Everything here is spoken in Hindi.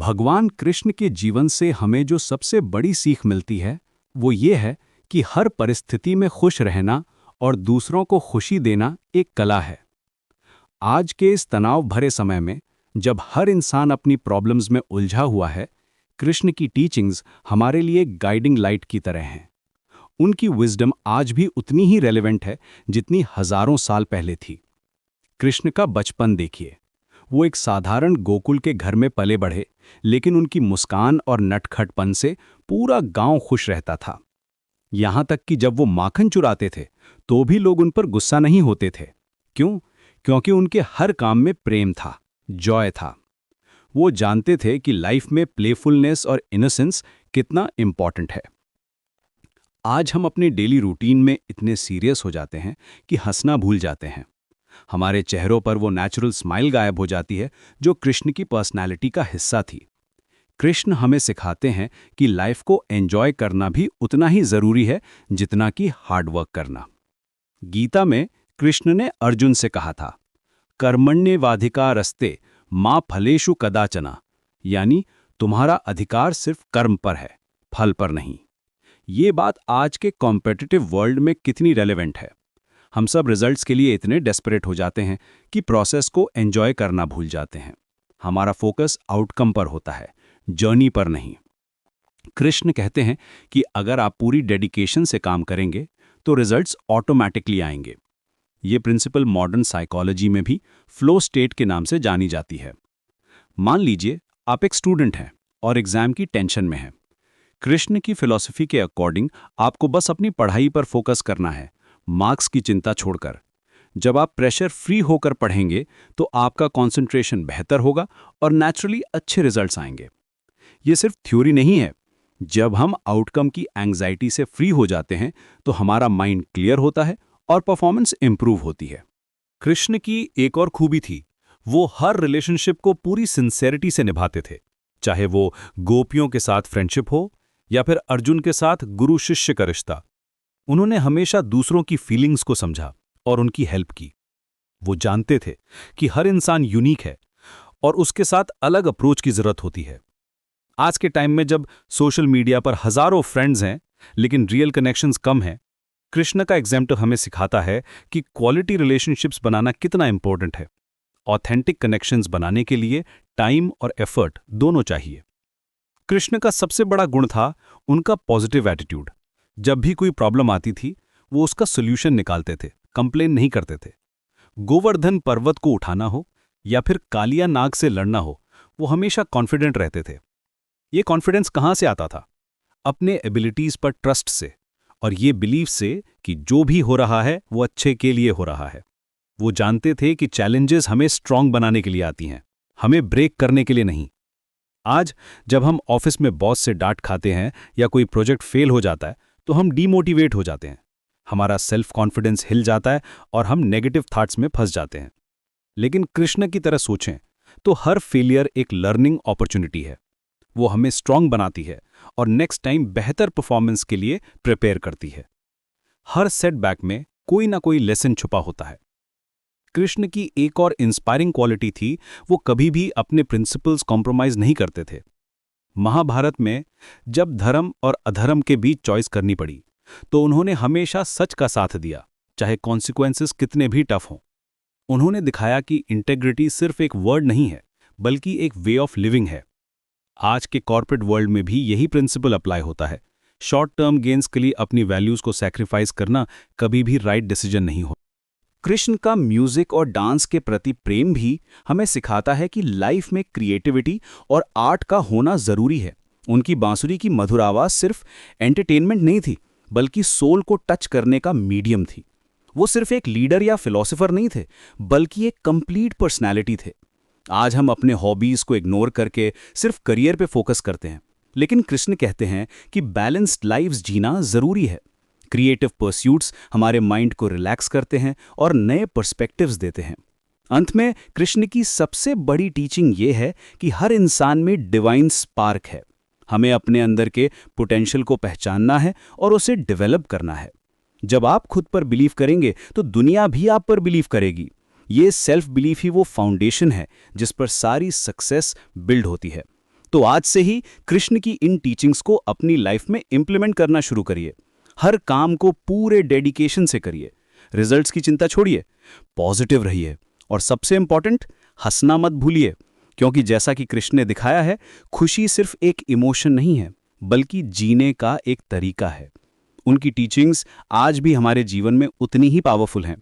भगवान कृष्ण के जीवन से हमें जो सबसे बड़ी सीख मिलती है वो ये है कि हर परिस्थिति में खुश रहना और दूसरों को खुशी देना एक कला है। आज के इस तनाव भरे समय में जब हर इंसान अपनी प्रॉब्लम्स में उलझा हुआ है, कृष्ण की टीचिंग्स हमारे लिए गाइडिंग लाइट की तरह हैं। उनकी विजडम आज भी उतनी ही रेलेवेंट है जितनी हजारों साल पहले थी। कृष्ण का बचपन देखिए, वो एक साधारण गोकुल के घर में पले बढ़े, लेकिन उनकी मुस्कान और नटखटपन से पूरा गांव खुश रहता था। यहां तक कि जब वो माखन चुराते थे तो भी लोग उन पर गुस्सा नहीं होते थे। क्यों? क्योंकि उनके हर काम में प्रेम था, जॉय था। वो जानते थे कि लाइफ में प्लेफुलनेस और इनोसेंस कितना इंपॉर्टेंट है। आज हम अपने डेली रूटीन में इतने सीरियस हो जाते हैं कि हंसना भूल जाते हैं। हमारे चेहरों पर वो नेचुरल स्माइल गायब हो जाती है जो कृष्ण की पर्सनैलिटी का हिस्सा थी। कृष्ण हमें सिखाते हैं कि लाइफ को एंजॉय करना भी उतना ही जरूरी है जितना कि हार्ड वर्क करना। गीता में कृष्ण ने अर्जुन से कहा था, कर्मण्येवाधिकारस्ते मा फलेषु कदाचन, यानी तुम्हारा अधिकार सिर्फ कर्म पर है, फल पर नहीं। ये बात आज के कॉम्पिटिटिव वर्ल्ड में कितनी रेलेवेंट है। हम सब रिजल्ट्स के लिए इतने डेस्परेट हो जाते हैं कि प्रोसेस को एंजॉय करना भूल जाते हैं। हमारा फोकस आउटकम पर होता है, जर्नी पर नहीं। कृष्ण कहते हैं कि अगर आप पूरी डेडिकेशन से काम करेंगे तो रिजल्ट्स ऑटोमेटिकली आएंगे। ये प्रिंसिपल मॉडर्न साइकोलॉजी में भी फ्लो स्टेट के नाम से जानी जाती है। मान लीजिए आप एक स्टूडेंट हैं और एग्जाम की टेंशन में हैं। कृष्ण की फिलॉसफी के अकॉर्डिंग आपको बस अपनी पढ़ाई पर फोकस करना है, मार्क्स की चिंता छोड़कर। जब आप प्रेशर फ्री होकर पढ़ेंगे तो आपका कंसंट्रेशन बेहतर होगा और नेचुरली अच्छे रिजल्ट्स आएंगे। ये सिर्फ थ्योरी नहीं है। जब हम आउटकम की एंग्जाइटी से फ्री हो जाते हैं तो हमारा माइंड क्लियर होता है और परफॉर्मेंस इंप्रूव होती है। कृष्ण की एक और खूबी थी, वो हर रिलेशनशिप को पूरी सिंसेरिटी से निभाते थे। चाहे वो गोपियों के साथ फ्रेंडशिप हो या फिर अर्जुन के साथ गुरु शिष्य का रिश्ता, उन्होंने हमेशा दूसरों की फीलिंग्स को समझा और उनकी हेल्प की। वो जानते थे कि हर इंसान यूनिक है और उसके साथ अलग अप्रोच की जरूरत होती है। आज के टाइम में जब सोशल मीडिया पर हजारों फ्रेंड्स हैं लेकिन रियल कनेक्शंस कम हैं, कृष्ण का एग्जाम्पल हमें सिखाता है कि क्वालिटी रिलेशनशिप्स बनाना कितना इंपॉर्टेंट है। ऑथेंटिक कनेक्शंस बनाने के लिए टाइम और एफर्ट दोनों चाहिए। कृष्ण का सबसे बड़ा गुण था उनका पॉजिटिव एटीट्यूड। जब भी कोई प्रॉब्लम आती थी वो उसका सोल्यूशन निकालते थे, कंप्लेन नहीं करते थे। गोवर्धन पर्वत को उठाना हो या फिर कालिया नाग से लड़ना हो, वो हमेशा कॉन्फिडेंट रहते थे। ये कॉन्फिडेंस कहाँ से आता था? अपने एबिलिटीज पर ट्रस्ट से और ये बिलीफ से कि जो भी हो रहा है वो अच्छे के लिए हो रहा है। वो जानते थे कि चैलेंजेस हमें स्ट्रांग बनाने के लिए आती हैं, हमें ब्रेक करने के लिए नहीं। आज जब हम ऑफिस में बॉस से डांट खाते हैं या कोई प्रोजेक्ट फेल हो जाता है तो हम डीमोटिवेट हो जाते हैं। हमारा सेल्फ कॉन्फिडेंस हिल जाता है और हम नेगेटिव थॉट्स में फंस जाते हैं। लेकिन कृष्ण की तरह सोचें तो हर फेलियर एक लर्निंग अपॉर्चुनिटी है। वो हमें स्ट्रांग बनाती है और नेक्स्ट टाइम बेहतर परफॉर्मेंस के लिए प्रिपेयर करती है। हर सेटबैक में कोई ना कोई लेसन छुपा होता है। कृष्ण की एक और इंस्पायरिंग क्वालिटी थी, वो कभी भी अपने प्रिंसिपल्स कॉम्प्रोमाइज नहीं करते थे। महाभारत में जब धर्म और अधर्म के बीच चॉइस करनी पड़ी तो उन्होंने हमेशा सच का साथ दिया, चाहे कॉन्सिक्वेंसेस कितने भी टफ हों। उन्होंने दिखाया कि इंटेग्रिटी सिर्फ एक वर्ड नहीं है बल्कि एक वे ऑफ लिविंग है। आज के कॉर्पोरेट वर्ल्ड में भी यही प्रिंसिपल अप्लाई होता है। शॉर्ट टर्म गेन्स के लिए अपनी वैल्यूज को सैक्रिफाइस करना कभी भी राइट डिसीजन नहीं हो। कृष्ण का म्यूजिक और डांस के प्रति प्रेम भी हमें सिखाता है कि लाइफ में क्रिएटिविटी और आर्ट का होना जरूरी है। उनकी बांसुरी की मधुर आवाज सिर्फ एंटरटेनमेंट नहीं थी बल्कि सोल को टच करने का मीडियम थी। वो सिर्फ एक लीडर या फिलोसोफर नहीं थे बल्कि एक कंप्लीट पर्सनैलिटी थे। आज हम अपने हॉबीज को इग्नोर करके सिर्फ करियर पे फोकस करते हैं, लेकिन कृष्ण कहते हैं कि बैलेंस्ड लाइव्स जीना जरूरी है। क्रिएटिव परस्यूट्स हमारे माइंड को रिलैक्स करते हैं और नए पर्सपेक्टिव्स देते हैं। अंत में कृष्ण की सबसे बड़ी टीचिंग ये है कि हर इंसान में डिवाइन स्पार्क है। हमें अपने अंदर के पोटेंशियल को पहचानना है और उसे डेवलप करना है। जब आप खुद पर बिलीव करेंगे तो दुनिया भी आप पर बिलीव करेगी। ये सेल्फ बिलीफ ही वो फाउंडेशन है जिस पर सारी सक्सेस बिल्ड होती है। तो आज से ही कृष्ण की इन टीचिंग्स को अपनी लाइफ में इंप्लीमेंट करना शुरू करिए। हर काम को पूरे डेडिकेशन से करिए। रिजल्ट्स की चिंता छोड़िए, पॉजिटिव रहिए और सबसे इंपॉर्टेंट, हंसना मत भूलिए, क्योंकि जैसा कि कृष्ण ने दिखाया है, खुशी सिर्फ एक इमोशन नहीं है, बल्कि जीने का एक तरीका है। उनकी टीचिंग्स आज भी हमारे जीवन में उतनी ही पावरफुल हैं।